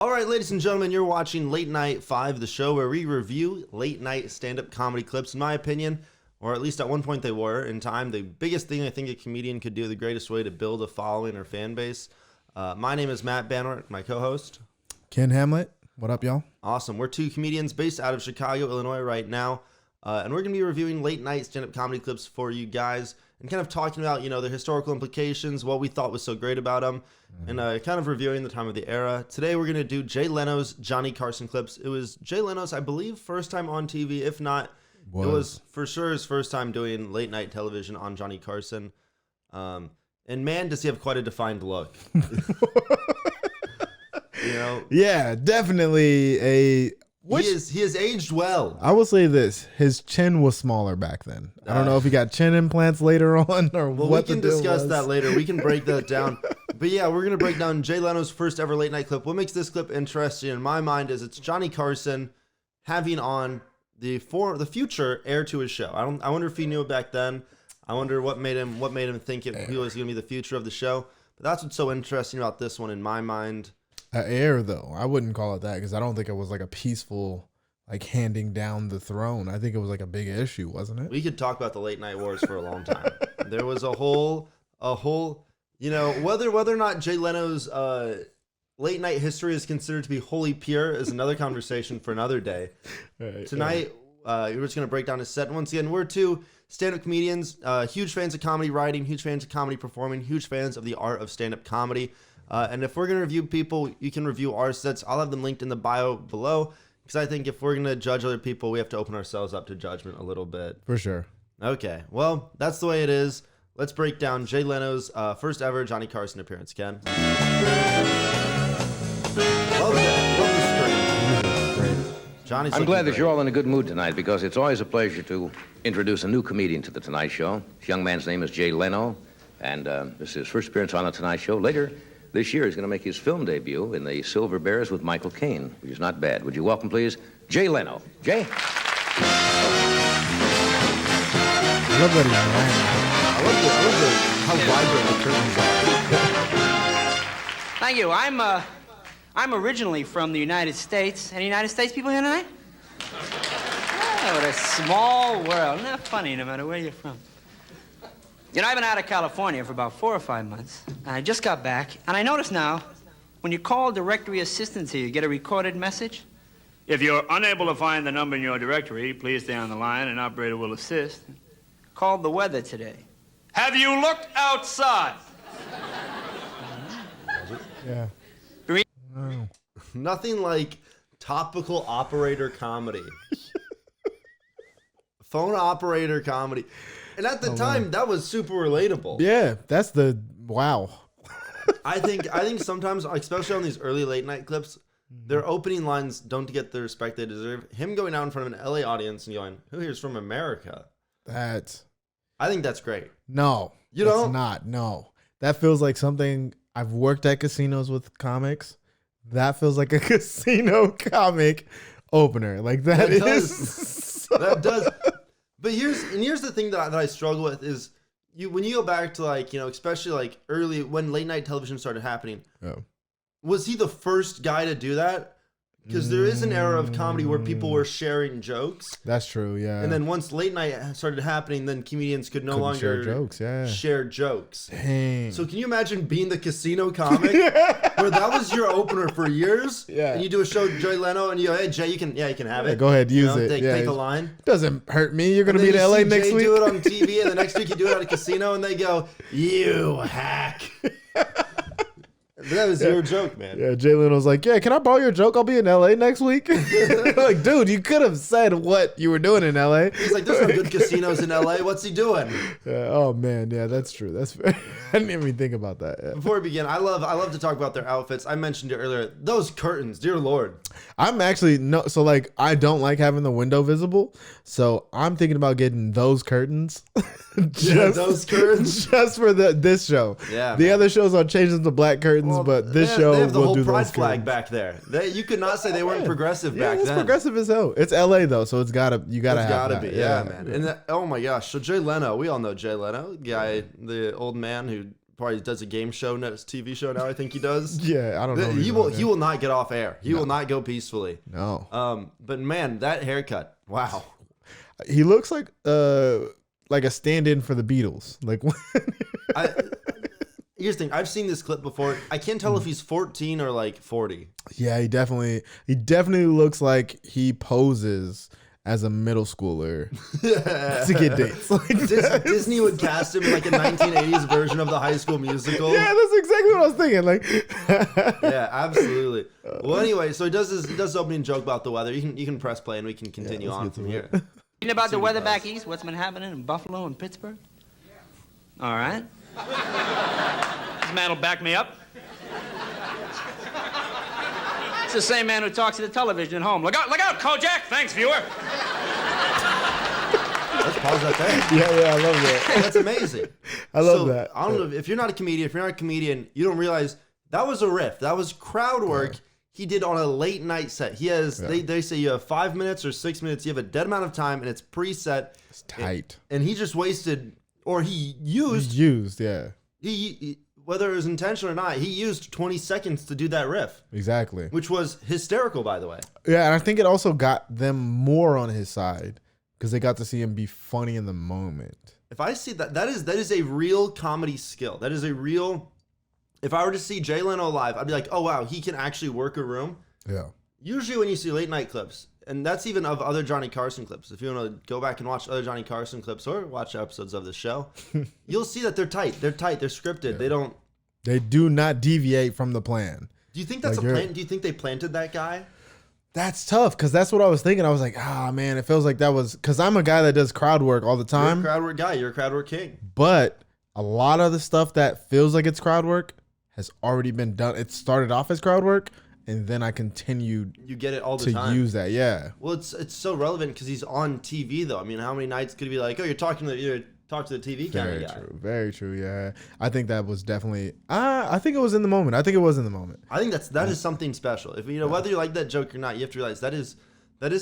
All right, ladies and gentlemen, you're watching Late Night 5, the show where we review late night stand-up comedy clips. In my opinion, or at least at one point they were, in time, the biggest thing I think a comedian could do, the greatest way to build a following or fan base. My name is Matt Banwart, my co-host. Ken Hamlett. What up, y'all? Awesome. We're two comedians based out of Chicago, Illinois right now, and we're going to be reviewing late night stand-up comedy clips for you guys and kind of talking about, the historical implications, what we thought was so great about them, and kind of reviewing the time of the era. Today we're going to do Jay Leno's Johnny Carson clips. It was Jay Leno's, I believe, first time on TV. If not, it was for sure his first time doing late night television on Johnny Carson. And man, does he have quite a defined look. Yeah, definitely he has aged well. I will say this: his chin was smaller back then. I don't know if he got chin implants later on or well, what. We can discuss that later. We can break that down. But yeah, we're gonna break down Jay Leno's first ever late night clip. What makes this clip interesting in my mind is it's Johnny Carson having on the future heir to his show. I wonder if he knew it back then. I wonder what made him think he was gonna be the future of the show. But that's what's so interesting about this one in my mind. Heir, though, I wouldn't call it that because I don't think it was like a peaceful, like handing down the throne. I think it was like a big issue, wasn't it? We could talk about the late night wars for a long time. There was a whole, whether or not Jay Leno's late night history is considered to be wholly pure is another conversation for another day. Right, tonight, we're just going to break down his set. And once again, we're two stand-up comedians, huge fans of comedy writing, huge fans of comedy performing, huge fans of the art of stand-up comedy. And if we're going to review people, you can review our sets. I'll have them linked in the bio below because I think if we're going to judge other people, we have to open ourselves up to judgment a little bit. For sure. Okay. Well, that's the way it is. Let's break down Jay Leno's first ever Johnny Carson appearance. Ken? Love the stream. Johnny's I'm glad that you're all in a good mood tonight because it's always a pleasure to introduce a new comedian to The Tonight Show. This young man's name is Jay Leno, and this is his first appearance on The Tonight Show. Later this year, he's going to make his film debut in The Silver Bears with Michael Caine, which is not bad. Would you welcome, please, Jay Leno. Jay? I love that he's how vibrant the curtains are. Thank you. I'm originally from the United States. Any United States people here tonight? Oh, what a small world. Isn't that funny, no matter where you're from? I've been out of California for about 4 or 5 months. I just got back, and I notice now, when you call directory assistance here, you get a recorded message. If you're unable to find the number in your directory, please stay on the line, and an operator will assist. Called the weather today. Have you looked outside? Yeah. Wow. Nothing like topical operator comedy. Phone operator comedy. And at the time, that was super relatable. Yeah, that's wow. I think sometimes, especially on these early late night clips, their opening lines don't get the respect they deserve. Him going out in front of an LA audience and going, "Who here's from America?" I think that's great. No, you don't. It's not. No, that feels like something. I've worked at casinos with comics. That feels like a casino comic opener. Like that is. That does. But here's the thing that I struggle with is when you go back to especially early when late night television started happening. Oh. Was he the first guy to do that? Because there is an era of comedy where people were sharing jokes. That's true, yeah. And then once late night started happening, then comedians could no longer share jokes. Dang. So can you imagine being the casino comic where that was your opener for years? Yeah. And you do a show with Jay Leno and you go, "Hey Jay, you can have it. Go ahead, use it. Take a line. Doesn't hurt me. You're gonna be in LA next week. Do it on TV, and the next week you do it at a casino, and they go, "You hack." That was your joke, man. Yeah, Jay Leno's like, "Yeah, can I borrow your joke? I'll be in LA next week." Like, dude, you could have said what you were doing in LA. He's like, "There's no good casinos in LA. What's he doing?" Oh man, yeah, that's true. That's fair. I didn't even think about that. Yeah. Before we begin, I love to talk about their outfits. I mentioned it earlier. Those curtains, dear Lord. I'm actually I don't like having the window visible, so I'm thinking about getting those curtains. Those curtains just for this show. Yeah, the other shows are changing to black curtains, but this show they have the will whole do pride those flag curtains. back there. You could not say they weren't progressive back then. It's progressive as hell. It's LA though, so you gotta have gotta that. be, yeah, man. And oh my gosh, so Jay Leno, we all know Jay Leno, guy, the old man who probably does a game show, TV show now. I think he does. Yeah, I don't know. He will not get off air. He will not go peacefully. No. But man, that haircut. Wow. He looks like a stand-in for the Beatles. Like here's the thing. I've seen this clip before. I can't tell if he's 14 or like 40. Yeah, he definitely looks like he poses as a middle schooler to get dates. Like Disney would cast him in like a 1980s version of the High School Musical. Yeah, that's exactly what I was thinking. Like, yeah, absolutely. Well, anyway, so he does the opening joke about the weather. You can press play and we can continue on from here. Reading about the weather back east, what's been happening in Buffalo and Pittsburgh? All right. This man will back me up. It's the same man who talks to the television at home. Look out, Kojak! Thanks, viewer. Let's pause that there. Yeah, I love that. That's amazing. I love that. I don't know if you're not a comedian, you don't realize that was a riff. That was crowd work. Yeah. He did on a late night set. He has they say you have 5 minutes or 6 minutes. You have a dead amount of time and it's preset. It's tight. And he just wasted, or he used. He whether it was intentional or not, he used 20 seconds to do that riff. Exactly. Which was hysterical, by the way. Yeah, and I think it also got them more on his side because they got to see him be funny in the moment. If I see that is a real comedy skill. That is a real. If I were to see Jay Leno live, I'd be like, oh wow, he can actually work a room. Yeah. Usually when you see late night clips, and that's even of other Johnny Carson clips. If you want to go back and watch other Johnny Carson clips or watch episodes of the show, you'll see that they're tight. They're scripted. Yeah. They do not deviate from the plan. Do you think that's a plan? Do you think they planted that guy? That's tough because that's what I was thinking. I was like, man, it feels like that was because I'm a guy that does crowd work all the time. You're a crowd work guy. You're a crowd work king. But a lot of the stuff that feels like it's crowd work has already been done. It started off as crowd work, and then I continued. You get it all the time to use that. Yeah. Well, it's so relevant because he's on TV though. I mean, how many nights could he be like, oh, you're talking to the TV kind of guy? Very true. Yeah, I think that was definitely. I think it was in the moment. I think it was in the moment. I think that is something special. If whether you like that joke or not, you have to realize that is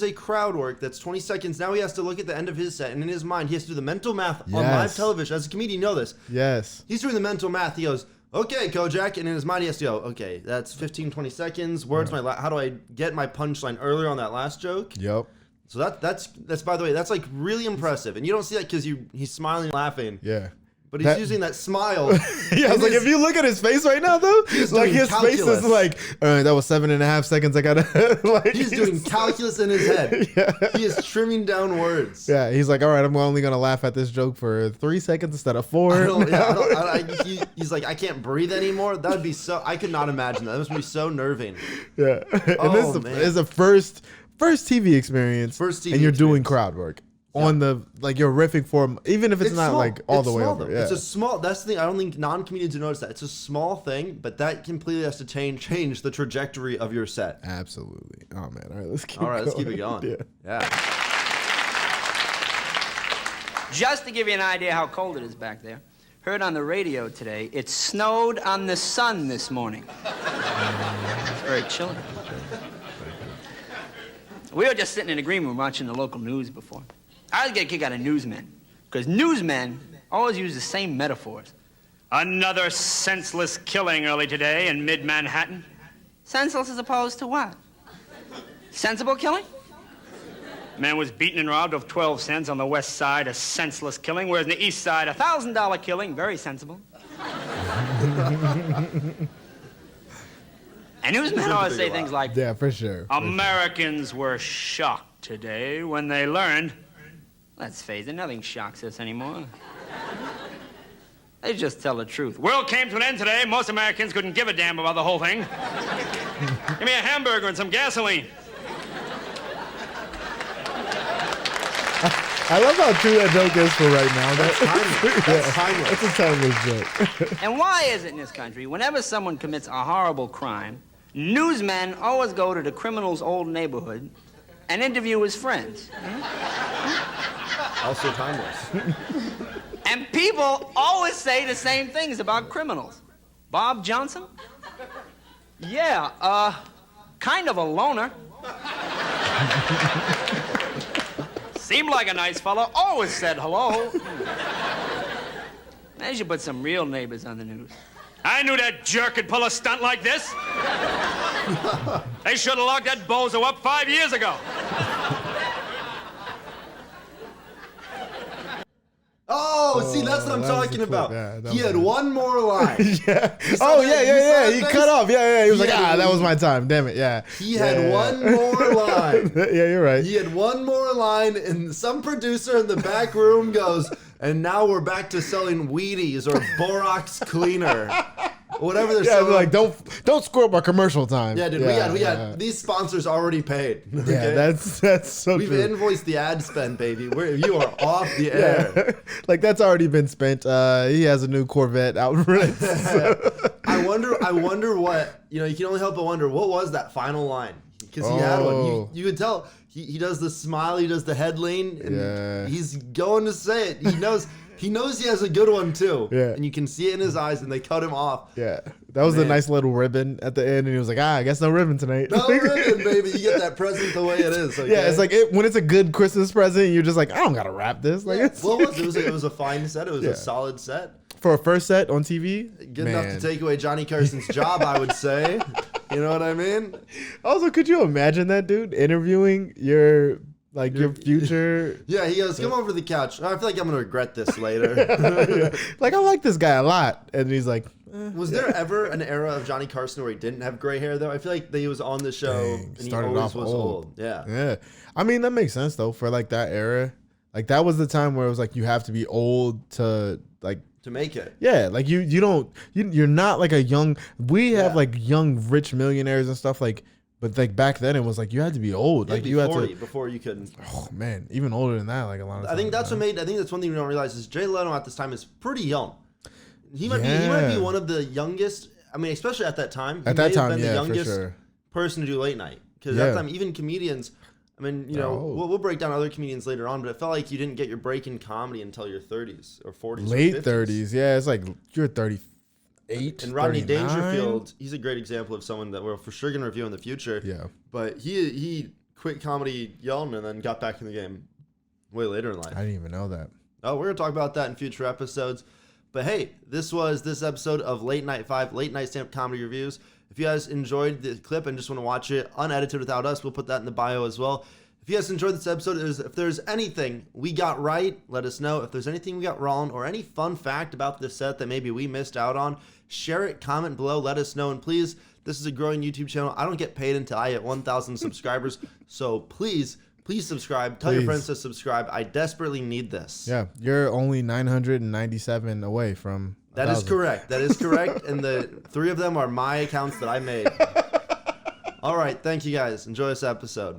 a crowd work. That's 20 seconds. Now he has to look at the end of his set, and in his mind, he has to do the mental math on live television. As a comedian, you know this. Yes. He's doing the mental math. He goes, okay, Kojak, and in his mind, he has to go, okay, that's 15, 20 seconds. Where's how do I get my punchline earlier on that last joke? Yep. So that's by the way, that's like really impressive, and you don't see that because he's smiling and laughing. Yeah. But he's using that smile. Yeah, I was like, if you look at his face right now, though, like his face is like, all right, that was 7.5 seconds. I gotta like. He's doing calculus in his head. Yeah. He is trimming down words. Yeah, he's like, all right, I'm only gonna laugh at this joke for 3 seconds instead of 4. He's like, I can't breathe anymore. That would be so. I could not imagine that. That must be so nerving. Yeah. And this is the first TV experience. And you're doing crowd work. On the you're riffing for him, even if it's not small. Like all the way over. Yeah. It's a small. That's the thing. I don't think non-comedians will notice that. It's a small thing, but that completely has to change the trajectory of your set. Absolutely. Oh man. All right, let's keep it going. Yeah. Just to give you an idea how cold it is back there, heard on the radio today, it snowed on the sun this morning. It's very chilly. We were just sitting in a green room watching the local news before. I always get a kick out of newsmen, because newsmen always use the same metaphors. Another senseless killing early today in mid-Manhattan. Senseless as opposed to what? Sensible killing? Man was beaten and robbed of 12 cents on the west side, a senseless killing, whereas on the east side, a $1,000 killing, very sensible. And newsmen always say things like, yeah, for sure. Americans were shocked today when they learned. Let's face it, nothing shocks us anymore. They just tell the truth. World came to an end today. Most Americans couldn't give a damn about the whole thing. Give me a hamburger and some gasoline. I love how true that joke is for right now. That's timeless. That's a timeless joke. And why is it in this country, whenever someone commits a horrible crime, newsmen always go to the criminal's old neighborhood and interview his friends? Also timeless. And people always say the same things about criminals. Bob Johnson? Yeah, kind of a loner. Seemed like a nice fellow, always said hello. They should put some real neighbors on the news. I knew that jerk could pull a stunt like this. They should have locked that bozo up 5 years ago. Oh, see, that's what I'm that was talking the clip. about. Yeah, that He was had it. one more line. Yeah. You saw Oh, that? yeah, You yeah, saw yeah. that He face? cut off. Yeah. He was like, had- that was my time. Damn it. Yeah. He had Yeah. one more line. Yeah, you're right. He had one more line, and some producer in the back room goes, and now we're back to selling Wheaties or Borax Cleaner. Whatever they're Yeah, selling. like don't screw up our commercial time. Yeah, dude, we got these sponsors already paid. Yeah, Okay? that's so We've true. invoiced the ad spend, baby. You are off the air. Yeah. Like that's already been spent. He has a new Corvette out. I wonder what, you can only help but wonder, what was that final line? Because he had one. Oh. You could tell he does the smile, he does the head lean, and Yeah. he's going to say it. He knows he has a good one too. Yeah. And you can see it in his eyes, and they cut him off. Yeah, that was the Man. nice little ribbon at the end, and he was like, I guess no ribbon tonight. No ribbon, baby. You get that present the way it is. Okay? Yeah, it's like when it's a good Christmas present, you're just like, I don't gotta wrap this. Like, it's, Well, it was a fine set. It was Yeah. a solid set. for a first set on TV, Good enough to take away Johnny Carson's job, I would say. You know what I mean? Also, could you imagine that dude interviewing your future? Yeah, he goes, come over to the couch. I feel like I'm going to regret this later. Like, I like this guy a lot, and he's like, Was there ever an era of Johnny Carson where he didn't have gray hair, though? I feel like he was on the show Dang, and he started always off was old. old. Yeah. yeah. I mean, that makes sense though for like that era. Like that was the time where it was like you have to be old to like. To make it. Yeah, like you're not like a young. We have like young rich millionaires and stuff like, but like back then it was like you had to be old. Like you had 40 to. before you could. Oh man, even older than that. Like a lot of. I think that's times, what made. I think that's one thing we don't realize is Jay Leno at this time is pretty young. He might be Yeah. one of the youngest. I mean, especially at that time. He At may that have time, been the yeah, for youngest sure. person to do late night. Because at that time, even comedians. I mean, we'll break down other comedians later on, but it felt like you didn't get your break in comedy until your 30s or 40s. Late or 50s. 30s. Yeah, it's like you're 38. And Rodney 39? Dangerfield, he's a great example of someone that we're for sure going to review in the future. Yeah. But he quit comedy young and then got back in the game way later in life. I didn't even know that. Oh, we're going to talk about that in future episodes. But hey, this was this episode of Late Night 5, Late Night Stand-Up Comedy Reviews. If you guys enjoyed the clip and just want to watch it unedited without us, we'll put that in the bio as well. If you guys enjoyed this episode, if there's anything we got right, let us know. If there's anything we got wrong or any fun fact about this set that maybe we missed out on, share it, comment below, let us know. And please, this is a growing YouTube channel. I don't get paid until I hit 1,000 subscribers. So please subscribe. Tell your friends to subscribe. I desperately need this. Yeah, you're only 997 away from. That is correct. That is correct. And the 3 of them are my accounts that I made. All right. Thank you guys. Enjoy this episode.